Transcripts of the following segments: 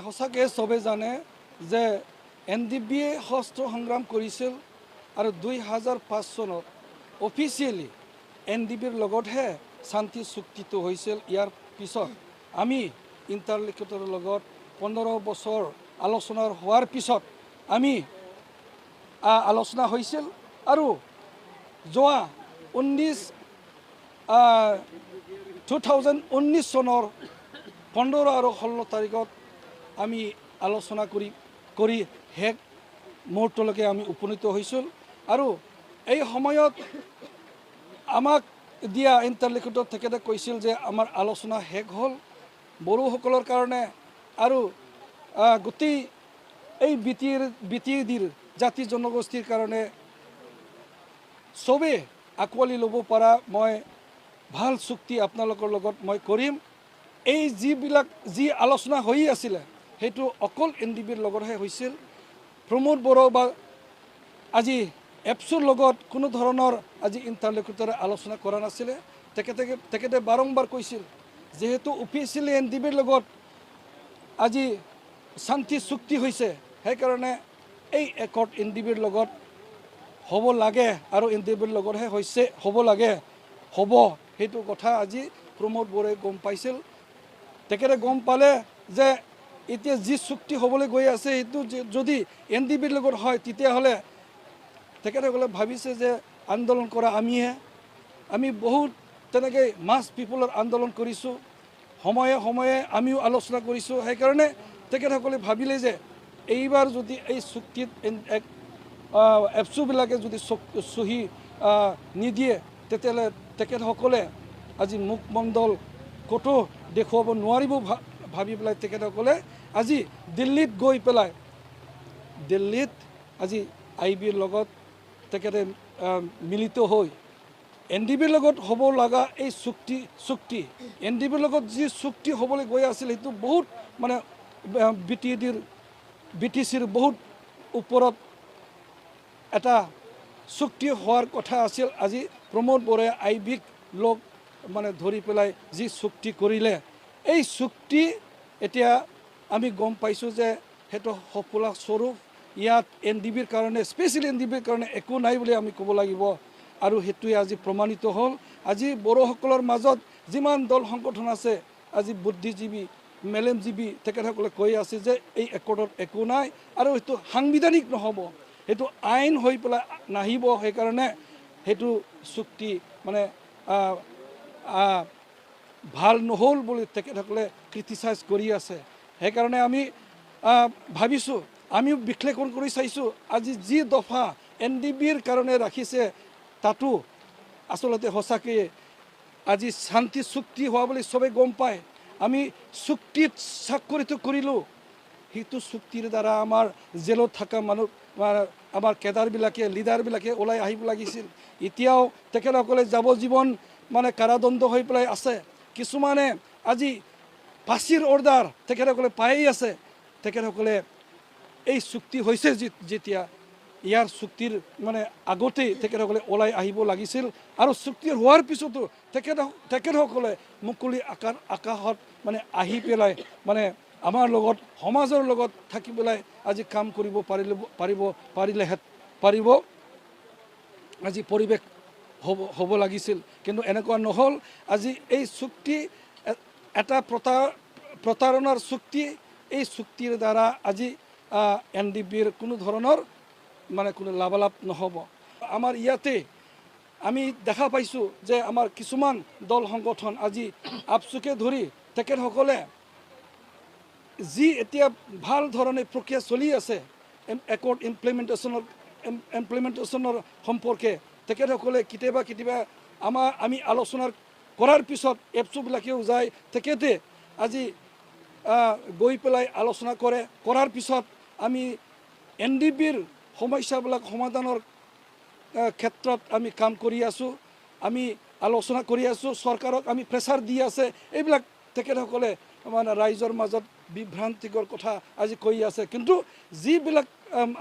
সঁচাকৈ চবে জানে যে NDBয়ে সশস্ত্ৰ সংগ্ৰাম কৰিছিল আৰু 2005 চনত অফিচিয়েলি NDBৰ লগতহে শান্তি চুক্তিটো হৈছিল। ইয়াৰ পিছত আমি ইণ্টাৰলকুটৰৰ লগত 15 বছৰ আলোচনা হোৱাৰ পিছত আমি আলোচনা হৈছিল আৰু যোৱা 2019 চনৰ 15 আৰু 16 তাৰিখত আমি আলোচনা কৰি শেষ মুহূৰ্তলৈকে আমি উপনীত হৈছিল আৰু এই সময়ত আমাক দিয়া ইণ্টাৰলকুটৰত তেখেতে কৈছিল যে আমাৰ আলোচনা শেষ হ'ল বড়োসকলৰ কাৰণে আৰু গোটেই এই বিটিডিৰ জাতি জনগোষ্ঠীৰ কাৰণে চবে আঁকোৱালি ল'ব পৰা মই ভাল চুক্তি আপোনালোকৰ লগত মই কৰিম। এই যি আলোচনা হৈ আছিলে সেইটো অকল NDBৰ লগতহে হৈছিল। প্ৰমোদ বড়ো বা আজি এপছুৰ লগত কোনো ধৰণৰ আজি ইণ্টাৰলকুটৰে আলোচনা কৰা নাছিলে। তেখেতে বাৰম্বাৰ কৈছিল যেহেতু অফিচিয়েলি NDBৰ লগত আজি শান্তি চুক্তি হৈছে সেইকাৰণে এই একৰ্ড NDBৰ লগত হ'ব লাগে আৰু NDBৰ লগতহে হৈছে হ'ব লাগে হ'ব সেইটো কথা আজি প্ৰমোদ বড়োৱে গম পাইছিল। তেখেতে গম পালে যে এতিয়া যি চুক্তি হ'বলৈ গৈ আছে সেইটো যদি NDBৰ লগত হয় তেতিয়াহ'লে তেখেতসকলে ভাবিছে যে আন্দোলন কৰা আমি বহুত তেনেকৈ মাছ পিপুলৰ আন্দোলন কৰিছোঁ, সময়ে সময়ে আমিও আলোচনা কৰিছোঁ। সেইকাৰণে তেখেতসকলে ভাবিলে যে এইবাৰ যদি এই চুক্তিত এপছুবিলাকে যদি চহী নিদিয়ে তেতিয়াহ'লে তেখেতসকলে আজি মুখমণ্ডল ক'তো দেখুৱাব নোৱাৰিব ভাবি পেলাই তেখেতসকলে আজি দিল্লীত গৈ পেলাই আজি IBৰ লগত তেখেতে মিলিত হৈ NDBৰ লগত হ'ব লগা এই চুক্তি NDBৰ লগত যি চুক্তি হ'বলৈ গৈ আছিল সেইটো বহুত মানে BTCৰ বহুত ওপৰত এটা চুক্তি হোৱাৰ কথা আছিল। আজি প্ৰমোদ বড়োৱে IBক লগ মানে ধৰি পেলাই যি চুক্তি কৰিলে এই চুক্তি এতিয়া আমি গম পাইছোঁ যে সেইটো সফলতা স্বৰূপ ইয়াত NDBৰ কাৰণে স্পেচিয়েলি NDBৰ কাৰণে একো নাই বুলি আমি ক'ব লাগিব আৰু সেইটোৱে আজি প্ৰমাণিত হ'ল। আজি বড়োসকলৰ মাজত যিমান দল সংগঠন আছে আজি বুদ্ধিজীৱী মেলেমজীৱী তেখেতসকলে কৈ আছে যে এই একৰ্ডত একো নাই আৰু সেইটো সাংবিধানিক নহ'ব, সেইটো আইন হৈ পেলাই নাহিব। সেইকাৰণে সেইটো চুক্তি মানে ভাল নহ'ল বুলি তেখেতসকলে ক্ৰিটিচাইজ কৰি আছে। সেইকাৰণে আমি ভাবিছোঁ আমিও বিশ্লেষণ কৰি চাইছোঁ আজি যি দফা NDBৰ কাৰণে ৰাখিছে তাতো আচলতে সঁচাকৈ আজি শান্তি চুক্তি হোৱা বুলি চবেই গম পায়। আমি চুক্তিত স্বাক্ষৰিত কৰিলোঁ, সেইটো চুক্তিৰ দ্বাৰা আমাৰ জেলত থকা মানুহ আমাৰ কেডাৰবিলাকে লিডাৰবিলাকে ওলাই আহিব লাগিছিল। এতিয়াও তেখেতসকলে যাৱজ্জীৱন মানে কাৰাদণ্ড হৈ পেলাই আছে। কিছুমানে আজি ফাঁচীৰ অৰ্ডাৰ তেখেতসকলে পায়েই আছে। তেখেতসকলে এই চুক্তি হৈছে যেতিয়া ইয়াৰ চুক্তিৰ মানে আগতেই তেখেতসকলে ওলাই আহিব লাগিছিল আৰু চুক্তি হোৱাৰ পিছতো তেখেতসকলে মুকলি আকাশত মানে আহি পেলাই মানে আমাৰ লগত সমাজৰ লগত থাকি পেলাই আজি কাম কৰিব পাৰিব আজি পৰিৱেশ হ'ব লাগিছিল, কিন্তু এনেকুৱা নহ'ল। আজি এই চুক্তি এটা প্ৰতাৰণাৰ চুক্তি। এই চুক্তিৰ দ্বাৰা আজি NDBৰ কোনো ধৰণৰ মানে কোনো লাভালাভ নহ'ব। আমাৰ ইয়াতে আমি দেখা পাইছোঁ যে আমাৰ কিছুমান দল সংগঠন আজি আপচুকে ধৰি তেখেতসকলে যি এতিয়া ভাল ধৰণে প্ৰক্ৰিয়া চলি আছে একৰ্ড ইমপ্লিমেণ্টেশ্যনৰ সম্পৰ্কে তেখেতসকলে কেতিয়াবা আমি আলোচনা কৰাৰ পিছত এপছুবিলাকেও যায় তেখেতে আজি গৈ পেলাই আলোচনা কৰাৰ পিছত আমি NDBৰ সমস্যাবিলাক সমাধানৰ ক্ষেত্ৰত আমি কাম কৰি আছোঁ, আমি আলোচনা কৰি আছোঁ, চৰকাৰক আমি প্ৰেছাৰ দি আছে। এইবিলাক তেখেতসকলে মানে ৰাইজৰ মাজত বিভ্ৰান্তিকৰ কথা আজি কৈ আছে। কিন্তু যিবিলাক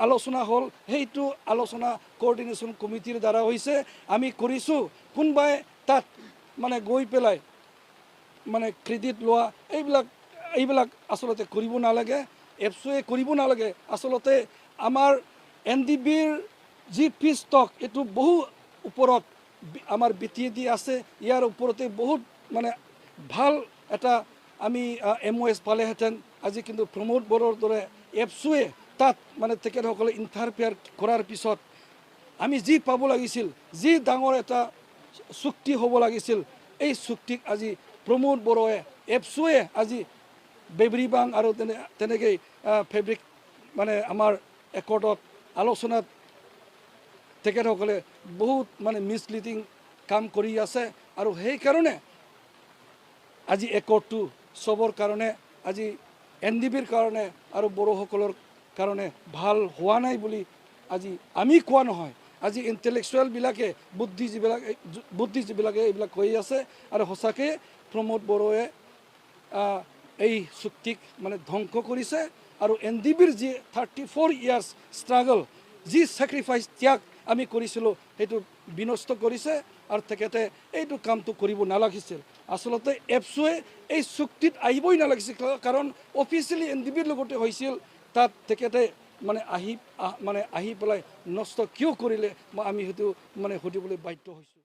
আলোচনা হ'ল সেইটো আলোচনা কোঅৰ্ডিনেশ্যন কমিটিৰ দ্বাৰা হৈছে, আমি কৰিছোঁ। কোনোবাই তাত মানে গৈ পেলাই মানে ক্ৰেডিট লোৱা এইবিলাক এইবিলাক আচলতে কৰিব নালাগে, এপছুৱে কৰিব নালাগে। আচলতে আমাৰ NDBৰ যি ফিজ ষ্টক এইটো বহু ওপৰত আমাৰ BTD আছে, ইয়াৰ ওপৰতে বহুত মানে ভাল এটা আমি MOS পালেহেঁতেন। আজি কিন্তু প্ৰমোদ বড়োৰ দৰে এপছুৱে তাত মানে তেখেতসকলে ইণ্টাৰফেয়াৰ কৰাৰ পিছত আমি যি পাব লাগিছিল, যি ডাঙৰ এটা চুক্তি হ'ব লাগিছিল, এই চুক্তিক আজি প্ৰমোদ বড়োৱে এপছুৱে আজি বেবৰিবাং আৰু তেনেকৈ ফেব্ৰিক মানে আমাৰ একৰ্ডত আলোচনাত তেখেতসকলে বহুত মানে মিছলিডিং কাম কৰি আছে। আৰু সেইকাৰণে আজি একৰ্ডটো চবৰ কাৰণে আজি NDBৰ কাৰণে আৰু বড়োসকলৰ কাৰণে ভাল হোৱা নাই বুলি আজি আমি কোৱা নহয়, আজি ইণ্টেলেকচুৱেলবিলাকে বুদ্ধিজীৱিবিলাকে এইবিলাক কৈ আছে। আৰু সঁচাকৈ প্ৰমোদ বড়োৱে এই চুক্তিক মানে ধ্বংস কৰিছে। আৰু NDBৰ যি 34 ইয়াৰ্ছ ষ্ট্ৰাগল, যি ছেক্ৰিফাইচ ত্যাগ আমি কৰিছিলোঁ, সেইটো বিনষ্ট কৰিছে। আৰু তেখেতে এইটো কামটো কৰিব নালাগিছিল। আচলতে এপছুৱে এই চুক্তিত আহিবই নালাগিছিল, কাৰণ অফিচিয়েলি NDBৰ লগতে হৈছিল। তাত তেখেতে মানে আহি পেলাই নষ্ট কিয় কৰিলে, আমি সেইটো মানে সুধিবলৈ বাধ্য হৈছোঁ।